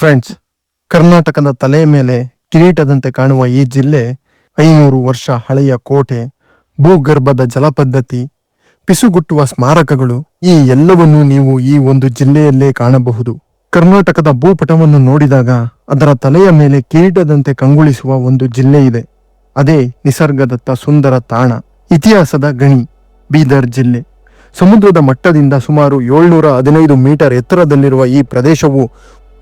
Friends, ಕರ್ನಾಟಕದ ತಲೆಯ ಮೇಲೆ ಕಿರೀಟದಂತೆ ಕಾಣುವ ಈ ಜಿಲ್ಲೆ 500 ವರ್ಷ ಹಳೆಯ ಕೋಟೆ, ಭೂಗರ್ಭದ ಜಲಪದ್ಧತಿ, ಪಿಸುಗುಟ್ಟುವ ಸ್ಮಾರಕಗಳು, ಈ ಎಲ್ಲವನ್ನೂ ನೀವು ಈ ಒಂದು ಜಿಲ್ಲೆಯಲ್ಲೇ ಕಾಣಬಹುದು. ಕರ್ನಾಟಕದ ಭೂಪಟವನ್ನು ನೋಡಿದಾಗ ಅದರ ತಲೆಯ ಮೇಲೆ ಕಿರೀಟದಂತೆ ಕಂಗೊಳಿಸುವ ಒಂದು ಜಿಲ್ಲೆ ಇದೆ. ಅದೇ ನಿಸರ್ಗದತ್ತ ಸುಂದರ ತಾಣ, ಇತಿಹಾಸದ ಗಣಿ ಬೀದರ್ ಜಿಲ್ಲೆ. ಸಮುದ್ರದ ಮಟ್ಟದಿಂದ ಸುಮಾರು 715 ಮೀಟರ್ ಎತ್ತರದಲ್ಲಿರುವ ಈ ಪ್ರದೇಶವು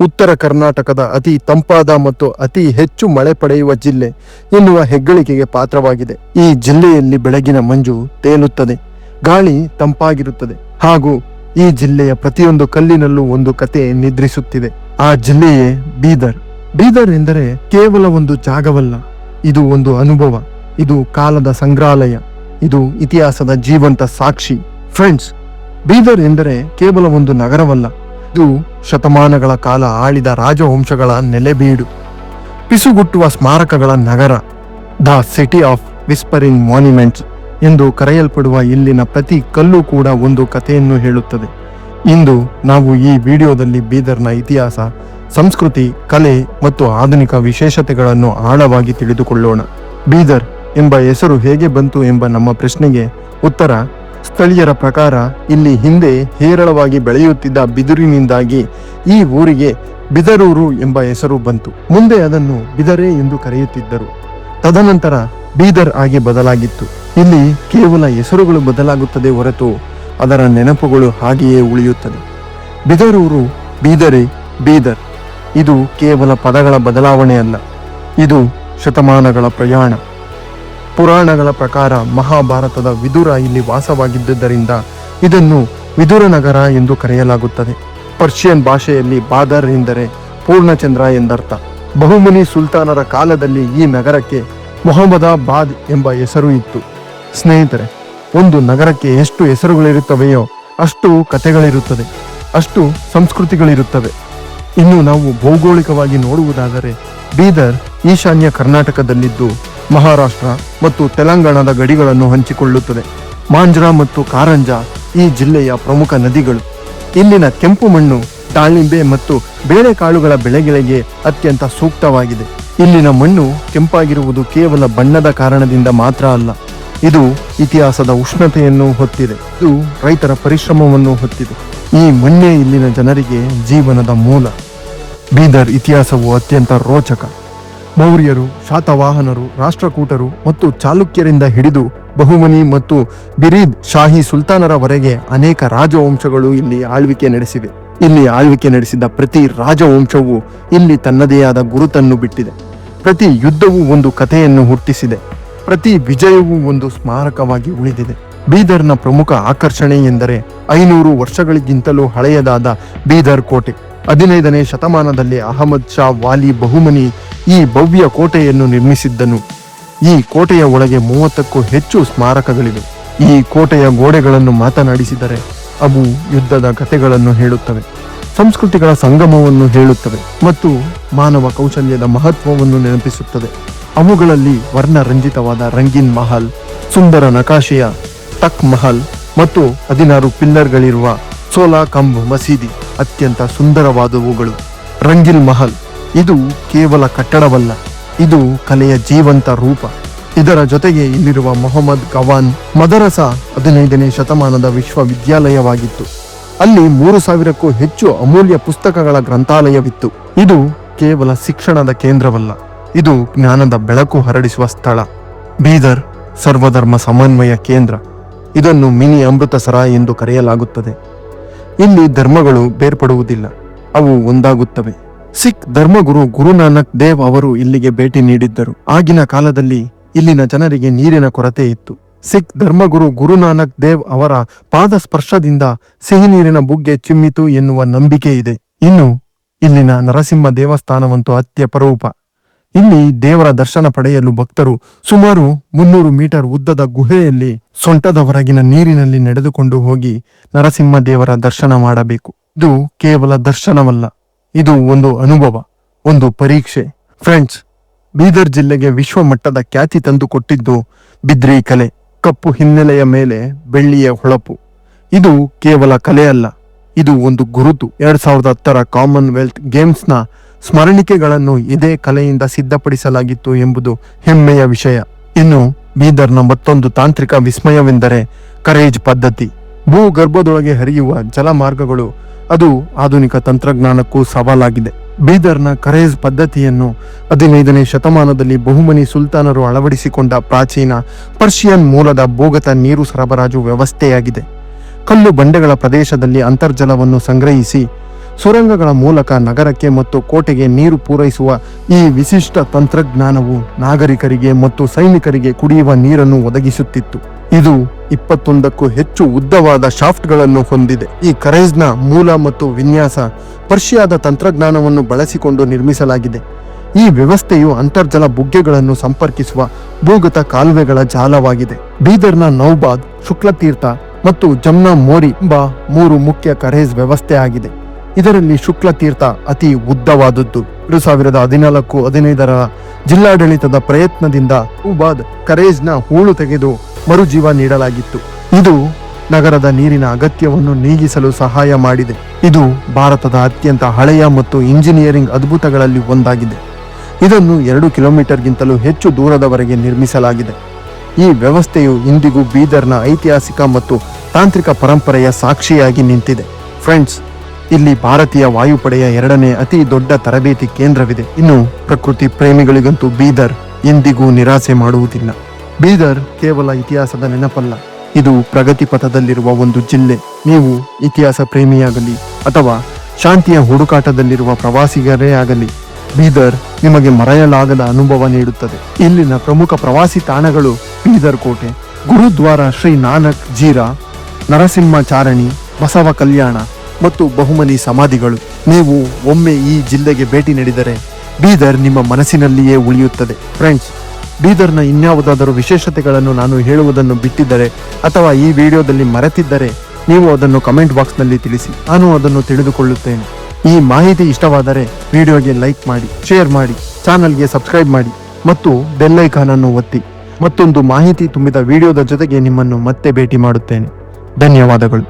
ಉತ್ತರ ಕರ್ನಾಟಕದ ಅತಿ ತಂಪಾದ ಮತ್ತು ಅತಿ ಹೆಚ್ಚು ಮಳೆ ಪಡೆಯುವ ಜಿಲ್ಲೆ ಎನ್ನುವ ಹೆಗ್ಗಳಿಕೆಗೆ ಪಾತ್ರವಾಗಿದೆ. ಈ ಜಿಲ್ಲೆಯಲ್ಲಿ ಬೆಳಗಿನ ಮಂಜು ತೇಲುತ್ತದೆ, ಗಾಳಿ ತಂಪಾಗಿರುತ್ತದೆ, ಹಾಗೂ ಈ ಜಿಲ್ಲೆಯ ಪ್ರತಿಯೊಂದು ಕಲ್ಲಿನಲ್ಲೂ ಒಂದು ಕತೆ ನಿದ್ರಿಸುತ್ತಿದೆ. ಆ ಜಿಲ್ಲೆಯೇ ಬೀದರ್. ಬೀದರ್ ಎಂದರೆ ಕೇವಲ ಒಂದು ಜಾಗವಲ್ಲ, ಇದು ಒಂದು ಅನುಭವ, ಇದು ಕಾಲದ ಸಂಗ್ರಹಾಲಯ, ಇದು ಇತಿಹಾಸದ ಜೀವಂತ ಸಾಕ್ಷಿ. ಫ್ರೆಂಡ್ಸ್, ಬೀದರ್ ಎಂದರೆ ಕೇವಲ ಒಂದು ನಗರವಲ್ಲ, ಇದು ಶತಮಾನಗಳ ಕಾಲ ಆಳಿದ ರಾಜವಂಶಗಳ ನೆಲೆಬೀಡು, ಪಿಸುಗುಟ್ಟುವ ಸ್ಮಾರಕಗಳ ನಗರ, the city of whispering monuments ಎಂದು ಕರೆಯಲ್ಪಡುವ ಇಲ್ಲಿನ ಪ್ರತಿ ಕಲ್ಲು ಕೂಡ ಒಂದು ಕಥೆಯನ್ನು ಹೇಳುತ್ತದೆ. ಇಂದು ನಾವು ಈ ವಿಡಿಯೋದಲ್ಲಿ ಬೀದರ್ನ ಇತಿಹಾಸ, ಸಂಸ್ಕೃತಿ, ಕಲೆ ಮತ್ತು ಆಧುನಿಕ ವಿಶೇಷತೆಗಳನ್ನು ಆಳವಾಗಿ ತಿಳಿದುಕೊಳ್ಳೋಣ. ಬೀದರ್ ಎಂಬ ಹೆಸರು ಹೇಗೆ ಬಂತು ಎಂಬ ನಮ್ಮ ಪ್ರಶ್ನೆಗೆ ಉತ್ತರ, ಸ್ಥಳೀಯರ ಪ್ರಕಾರ ಇಲ್ಲಿ ಹಿಂದೆ ಹೇರಳವಾಗಿ ಬೆಳೆಯುತ್ತಿದ್ದ ಬಿದಿರಿನಿಂದಾಗಿ ಈ ಊರಿಗೆ ಬಿದರೂರು ಎಂಬ ಹೆಸರು ಬಂತು. ಮುಂದೆ ಅದನ್ನು ಬಿದರೆ ಎಂದು ಕರೆಯುತ್ತಿದ್ದರು. ತದನಂತರ ಬೀದರ್ ಆಗಿ ಬದಲಾಗಿತ್ತು. ಇಲ್ಲಿ ಕೇವಲ ಹೆಸರುಗಳು ಬದಲಾಗುತ್ತದೆ ಹೊರತು ಅದರ ನೆನಪುಗಳು ಹಾಗೆಯೇ ಉಳಿಯುತ್ತದೆ. ಬಿದರೂರು, ಬೀದರೆ, ಬೀದರ್ ಇದು ಕೇವಲ ಪದಗಳ ಬದಲಾವಣೆ ಅಲ್ಲ, ಇದು ಶತಮಾನಗಳ ಪ್ರಯಾಣ. ಪುರಾಣಗಳ ಪ್ರಕಾರ ಮಹಾಭಾರತದ ವಿದುರ ಇಲ್ಲಿ ವಾಸವಾಗಿದ್ದರಿಂದ ಇದನ್ನು ವಿದುರ ನಗರ ಎಂದು ಕರೆಯಲಾಗುತ್ತದೆ. ಪರ್ಷಿಯನ್ ಭಾಷೆಯಲ್ಲಿ ಬಾದರ್ ಎಂದರೆ ಪೂರ್ಣಚಂದ್ರ ಎಂದರ್ಥ. ಬಹುಮನಿ ಸುಲ್ತಾನರ ಕಾಲದಲ್ಲಿ ಈ ನಗರಕ್ಕೆ ಮೊಹಮ್ಮದಾಬಾದ್ ಎಂಬ ಹೆಸರು ಇತ್ತು. ಸ್ನೇಹಿತರೆ, ಒಂದು ನಗರಕ್ಕೆ ಎಷ್ಟು ಹೆಸರುಗಳಿರುತ್ತವೆಯೋ ಅಷ್ಟು ಕಥೆಗಳಿರುತ್ತದೆ, ಅಷ್ಟು ಸಂಸ್ಕೃತಿಗಳಿರುತ್ತವೆ. ಇನ್ನು ನಾವು ಭೌಗೋಳಿಕವಾಗಿ ನೋಡುವುದಾದರೆ ಬೀದರ್ ಈಶಾನ್ಯ ಕರ್ನಾಟಕದಲ್ಲಿದ್ದು ಮಹಾರಾಷ್ಟ್ರ ಮತ್ತು ತೆಲಂಗಾಣದ ಗಡಿಗಳನ್ನು ಹಂಚಿಕೊಳ್ಳುತ್ತದೆ. ಮಾಂಜ್ರಾ ಮತ್ತು ಕಾರಂಜಾ ಈ ಜಿಲ್ಲೆಯ ಪ್ರಮುಖ ನದಿಗಳು. ಇಲ್ಲಿನ ಕೆಂಪು ಮಣ್ಣು ದಾಳಿಂಬೆ ಮತ್ತು ಬೇಳೆಕಾಳುಗಳ ಬೆಳೆಗಳಿಗೆ ಅತ್ಯಂತ ಸೂಕ್ತವಾಗಿದೆ. ಇಲ್ಲಿನ ಮಣ್ಣು ಕೆಂಪಾಗಿರುವುದು ಕೇವಲ ಬಣ್ಣದ ಕಾರಣದಿಂದ ಮಾತ್ರ ಅಲ್ಲ, ಇದು ಇತಿಹಾಸದ ಉಷ್ಣತೆಯನ್ನು ಹೊತ್ತಿದೆ, ಇದು ರೈತರ ಪರಿಶ್ರಮವನ್ನು ಹೊತ್ತಿದೆ. ಈ ಮಣ್ಣೇ ಇಲ್ಲಿನ ಜನರಿಗೆ ಜೀವನದ ಮೂಲ. ಬೀದರ್ ಇತಿಹಾಸವು ಅತ್ಯಂತ ರೋಚಕ. ಮೌರ್ಯರು, ಶಾತವಾಹನರು, ರಾಷ್ಟ್ರಕೂಟರು ಮತ್ತು ಚಾಲುಕ್ಯರಿಂದ ಹಿಡಿದು ಬಹುಮನಿ ಮತ್ತು ಬಿರಿದ್ ಶಾಹಿ ಸುಲ್ತಾನರವರೆಗೆ ಅನೇಕ ರಾಜವಂಶಗಳು ಇಲ್ಲಿ ಆಳ್ವಿಕೆ ನಡೆಸಿವೆ. ಇಲ್ಲಿ ಆಳ್ವಿಕೆ ನಡೆಸಿದ ಪ್ರತಿ ರಾಜವಂಶವು ಇಲ್ಲಿ ತನ್ನದೇ ಆದ ಗುರುತನ್ನು ಬಿಟ್ಟಿದೆ. ಪ್ರತಿ ಯುದ್ಧವೂ ಒಂದು ಕಥೆಯನ್ನು ಹುಟ್ಟಿಸಿದೆ, ಪ್ರತಿ ವಿಜಯವೂ ಒಂದು ಸ್ಮಾರಕವಾಗಿ ಉಳಿದಿದೆ. ಬೀದರ್ನ ಪ್ರಮುಖ ಆಕರ್ಷಣೆ ಎಂದರೆ 500 ವರ್ಷಗಳಿಗಿಂತಲೂ ಹಳೆಯದಾದ ಬೀದರ್ ಕೋಟೆ. 15ನೇ ಶತಮಾನದಲ್ಲಿ ಅಹಮದ್ ಶಾ ವಾಲಿ ಬಹುಮನಿ ಈ ಭವ್ಯ ಕೋಟೆಯನ್ನು ನಿರ್ಮಿಸಿದ್ದನು. ಈ ಕೋಟೆಯ ಒಳಗೆ 30ಕ್ಕೂ ಹೆಚ್ಚು ಸ್ಮಾರಕಗಳಿವೆ. ಈ ಕೋಟೆಯ ಗೋಡೆಗಳನ್ನು ಮಾತನಾಡಿಸಿದರೆ ಅವು ಯುದ್ಧದ ಕಥೆಗಳನ್ನು ಹೇಳುತ್ತವೆ, ಸಂಸ್ಕೃತಿಗಳ ಸಂಗಮವನ್ನು ಹೇಳುತ್ತವೆ ಮತ್ತು ಮಾನವ ಕೌಶಲ್ಯದ ಮಹತ್ವವನ್ನು ನೆನಪಿಸುತ್ತದೆ. ಅವುಗಳಲ್ಲಿ ವರ್ಣರಂಜಿತವಾದ ರಂಗೀನ್ ಮಹಲ್, ಸುಂದರ ನಕಾಶೆಯ ತಕ್ ಮಹಲ್ ಮತ್ತು 16 ಪಿಲ್ಲರ್ಗಳಿರುವ ಸೋಲಾ ಕಂಬ್ ಮಸೀದಿ ಅತ್ಯಂತ ಸುಂದರವಾದವುಗಳು. ರಂಗಿಲ್ ಮಹಲ್ ಇದು ಕೇವಲ ಕಟ್ಟಡವಲ್ಲ, ಇದು ಕಲೆಯ ಜೀವಂತ ರೂಪ. ಇದರ ಜೊತೆಗೆ ಇಲ್ಲಿರುವ ಮೊಹಮ್ಮದ್ ಗವಾನ್ ಮದರಸಾ 15ನೇ ಶತಮಾನದ ವಿಶ್ವವಿದ್ಯಾಲಯವಾಗಿತ್ತು. ಅಲ್ಲಿ 3000ಕ್ಕೂ ಹೆಚ್ಚು ಅಮೂಲ್ಯ ಪುಸ್ತಕಗಳ ಗ್ರಂಥಾಲಯವಿತ್ತು. ಇದು ಕೇವಲ ಶಿಕ್ಷಣದ ಕೇಂದ್ರವಲ್ಲ, ಇದು ಜ್ಞಾನದ ಬೆಳಕು ಹರಡಿಸುವ ಸ್ಥಳ. ಬೀದರ್ ಸರ್ವಧರ್ಮ ಸಮನ್ವಯ ಕೇಂದ್ರ. ಇದನ್ನು ಮಿನಿ ಅಮೃತಸರ ಎಂದು ಕರೆಯಲಾಗುತ್ತದೆ. ಇಲ್ಲಿ ಧರ್ಮಗಳು ಬೇರ್ಪಡುವುದಿಲ್ಲ, ಅವು ಒಂದಾಗುತ್ತವೆ. ಸಿಖ್ ಧರ್ಮಗುರು ಗುರುನಾನಕ್ ದೇವ್ ಅವರು ಇಲ್ಲಿಗೆ ಭೇಟಿ ನೀಡಿದ್ದರು. ಆಗಿನ ಕಾಲದಲ್ಲಿ ಇಲ್ಲಿನ ಜನರಿಗೆ ನೀರಿನ ಕೊರತೆ ಇತ್ತು. ಸಿಖ್ ಧರ್ಮಗುರು ಗುರುನಾನಕ್ ದೇವ್ ಅವರ ಪಾದ ಸ್ಪರ್ಶದಿಂದ ಸಿಹಿ ನೀರಿನ ಬುಗ್ಗೆ ಚಿಮ್ಮಿತು ಎನ್ನುವ ನಂಬಿಕೆ ಇದೆ. ಇನ್ನು ಇಲ್ಲಿನ ನರಸಿಂಹ ದೇವಸ್ಥಾನವಂತೂ ಅತ್ಯಪರೂಪ. ಇಲ್ಲಿ ದೇವರ ದರ್ಶನ ಪಡೆಯಲು ಭಕ್ತರು ಸುಮಾರು 300 ಮೀಟರ್ ಉದ್ದದ ಗುಹೆಯಲ್ಲಿ ಸೊಂಟದ ಹೊರಗಿನ ನೀರಿನಲ್ಲಿ ನಡೆದುಕೊಂಡು ಹೋಗಿ ನರಸಿಂಹ ದೇವರ ದರ್ಶನ ಮಾಡಬೇಕು. ಇದು ಕೇವಲ ದರ್ಶನವಲ್ಲ, ಇದು ಒಂದು ಅನುಭವ, ಒಂದು ಪರೀಕ್ಷೆ. ಫ್ರೆಂಡ್ಸ್, ಬೀದರ್ ಜಿಲ್ಲೆಗೆ ವಿಶ್ವ ಮಟ್ಟದ ಖ್ಯಾತಿ ತಂದು ಕೊಟ್ಟಿದ್ದು ಬಿದ್ರಿ ಕಲೆ. ಕಪ್ಪು ಹಿನ್ನೆಲೆಯ ಮೇಲೆ ಬೆಳ್ಳಿಯ ಹೊಳಪು. ಇದು ಕೇವಲ ಕಲೆ ಅಲ್ಲ, ಇದು ಒಂದು ಗುರುತು. 2010ರ ಕಾಮನ್ವೆಲ್ತ್ ಗೇಮ್ಸ್ನ ಸ್ಮರಣಿಕೆಗಳನ್ನು ಇದೇ ಕಲೆಯಿಂದ ಸಿದ್ಧಪಡಿಸಲಾಗಿತ್ತು ಎಂಬುದು ಹೆಮ್ಮೆಯ ವಿಷಯ. ಇನ್ನು ಬೀದರ್ನ ಮತ್ತೊಂದು ತಾಂತ್ರಿಕ ವಿಸ್ಮಯವೆಂದರೆ ಕರೇಜ್ ಪದ್ಧತಿ. ಭೂಗರ್ಭದೊಳಗೆ ಹರಿಯುವ ಜಲಮಾರ್ಗಗಳು ಅದು ಆಧುನಿಕ ತಂತ್ರಜ್ಞಾನಕ್ಕೂ ಸವಾಲಾಗಿದೆ. ಬೀದರ್ನ ಕರೇಜ್ ಪದ್ಧತಿಯನ್ನು 15ನೇ ಶತಮಾನದಲ್ಲಿ ಬಹುಮನಿ ಸುಲ್ತಾನರು ಅಳವಡಿಸಿಕೊಂಡ ಪ್ರಾಚೀನ ಪರ್ಷಿಯನ್ ಮೂಲದ ಭೂಗತ ನೀರು ಸರಬರಾಜು ವ್ಯವಸ್ಥೆಯಾಗಿದೆ. ಕಲ್ಲು ಬಂಡೆಗಳ ಪ್ರದೇಶದಲ್ಲಿ ಅಂತರ್ಜಲವನ್ನು ಸಂಗ್ರಹಿಸಿ ಸುರಂಗಗಳ ಮೂಲಕ ನಗರಕ್ಕೆ ಮತ್ತು ಕೋಟೆಗೆ ನೀರು ಪೂರೈಸುವ ಈ ವಿಶಿಷ್ಟ ತಂತ್ರಜ್ಞಾನವು ನಾಗರಿಕರಿಗೆ ಮತ್ತು ಸೈನಿಕರಿಗೆ ಕುಡಿಯುವ ನೀರನ್ನು ಒದಗಿಸುತ್ತಿತ್ತು. ಇದು 21ಕ್ಕೂ ಹೆಚ್ಚು ಉದ್ದವಾದ ಶಾಫ್ಟ್ಗಳನ್ನು ಹೊಂದಿದೆ. ಈ ಕರೇಜ್ನ ಮೂಲ ಮತ್ತು ವಿನ್ಯಾಸ ಪರ್ಷಿಯಾದ ತಂತ್ರಜ್ಞಾನವನ್ನು ಬಳಸಿಕೊಂಡು ನಿರ್ಮಿಸಲಾಗಿದೆ. ಈ ವ್ಯವಸ್ಥೆಯು ಅಂತರ್ಜಲ ಬುಗ್ಗೆಗಳನ್ನು ಸಂಪರ್ಕಿಸುವ ಭೂಗತ ಕಾಲುವೆಗಳ ಜಾಲವಾಗಿದೆ. ಬೀದರ್ನ ನೌಬಾದ್, ಶುಕ್ಲತೀರ್ಥ ಮತ್ತು ಜಮ್ನಾ ಮೋರಿ ಎಂಬ 3 ಮುಖ್ಯ ಕರೇಜ್ ವ್ಯವಸ್ಥೆ ಆಗಿದೆ. ಇದರಲ್ಲಿ ಶುಕ್ಲತೀರ್ಥ ಅತಿ ಉದ್ದವಾದದ್ದು. 2014-15ರ ಜಿಲ್ಲಾಡಳಿತದ ಪ್ರಯತ್ನದಿಂದ ನೌಬಾದ್ ಕರೇಜ್ನ ಹೂಳು ತೆಗೆದು ಮರುಜೀವ ನೀಡಲಾಗಿತ್ತು. ಇದು ನಗರದ ನೀರಿನ ಅಗತ್ಯವನ್ನು ನೀಗಿಸಲು ಸಹಾಯ ಮಾಡಿದೆ. ಇದು ಭಾರತದ ಅತ್ಯಂತ ಹಳೆಯ ಮತ್ತು ಇಂಜಿನಿಯರಿಂಗ್ ಅದ್ಭುತಗಳಲ್ಲಿ ಒಂದಾಗಿದೆ. ಇದನ್ನು 2 ಕಿಲೋಮೀಟರ್ಗಿಂತಲೂ ಹೆಚ್ಚು ದೂರದವರೆಗೆ ನಿರ್ಮಿಸಲಾಗಿದೆ. ಈ ವ್ಯವಸ್ಥೆಯು ಇಂದಿಗೂ ಬೀದರ್ನ ಐತಿಹಾಸಿಕ ಮತ್ತು ತಾಂತ್ರಿಕ ಪರಂಪರೆಯ ಸಾಕ್ಷಿಯಾಗಿ ನಿಂತಿದೆ. ಫ್ರೆಂಡ್ಸ್, ಇಲ್ಲಿ ಭಾರತೀಯ ವಾಯುಪಡೆಯ 2ನೇ ಅತಿ ದೊಡ್ಡ ತರಬೇತಿ ಕೇಂದ್ರವಿದೆ. ಇನ್ನು ಪ್ರಕೃತಿ ಪ್ರೇಮಿಗಳಿಗಂತೂ ಬೀದರ್ ಎಂದಿಗೂ ನಿರಾಸೆ ಮಾಡುವುದಿಲ್ಲ. ಬೀದರ್ ಕೇವಲ ಇತಿಹಾಸದ ನೆನಪಲ್ಲ, ಇದು ಪ್ರಗತಿ ಪಥದಲ್ಲಿರುವ ಒಂದು ಜಿಲ್ಲೆ. ನೀವು ಇತಿಹಾಸ ಪ್ರೇಮಿಯಾಗಲಿ ಅಥವಾ ಶಾಂತಿಯ ಹುಡುಕಾಟದಲ್ಲಿರುವ ಪ್ರವಾಸಿಗರೇ ಆಗಲಿ, ಬೀದರ್ ನಿಮಗೆ ಮರೆಯಲಾಗದ ಅನುಭವ ನೀಡುತ್ತದೆ. ಇಲ್ಲಿನ ಪ್ರಮುಖ ಪ್ರವಾಸಿ ತಾಣಗಳು ಬೀದರ್ ಕೋಟೆ, ಗುರುದ್ವಾರ ಶ್ರೀ ನಾನಕ್ ಜೀರಾ, ನರಸಿಂಹಾಚಾರಣಿ, ಬಸವ ಕಲ್ಯಾಣ ಮತ್ತು ಬಹುಮನಿ ಸಮಾಧಿಗಳು. ನೀವು ಒಮ್ಮೆ ಈ ಜಿಲ್ಲೆಗೆ ಭೇಟಿ ನೀಡಿದರೆ ಬೀದರ್ ನಿಮ್ಮ ಮನಸ್ಸಿನಲ್ಲಿಯೇ ಉಳಿಯುತ್ತದೆ. ಫ್ರೆಂಡ್ಸ್, ಬೀದರ್ನ ಇನ್ಯಾವುದಾದರೂ ವಿಶೇಷತೆಗಳನ್ನು ನಾನು ಹೇಳುವುದನ್ನು ಬಿಟ್ಟಿದ್ದರೆ ಅಥವಾ ಈ ವಿಡಿಯೋದಲ್ಲಿ ಮರೆತಿದ್ದರೆ ನೀವು ಅದನ್ನು ಕಮೆಂಟ್ ಬಾಕ್ಸ್ನಲ್ಲಿ ತಿಳಿಸಿ, ನಾನು ಅದನ್ನು ತಿಳಿದುಕೊಳ್ಳುತ್ತೇನೆ. ಈ ಮಾಹಿತಿ ಇಷ್ಟವಾದರೆ ವಿಡಿಯೋಗೆ ಲೈಕ್ ಮಾಡಿ, ಶೇರ್ ಮಾಡಿ, ಚಾನಲ್ಗೆ ಸಬ್ಸ್ಕ್ರೈಬ್ ಮಾಡಿ ಮತ್ತು ಬೆಲ್ ಐಕಾನ್ ಅನ್ನು ಒತ್ತಿ. ಮತ್ತೊಂದು ಮಾಹಿತಿ ತುಂಬಿದ ವಿಡಿಯೋದ ಜೊತೆಗೆ ನಿಮ್ಮನ್ನು ಮತ್ತೆ ಭೇಟಿ ಮಾಡುತ್ತೇನೆ. ಧನ್ಯವಾದಗಳು.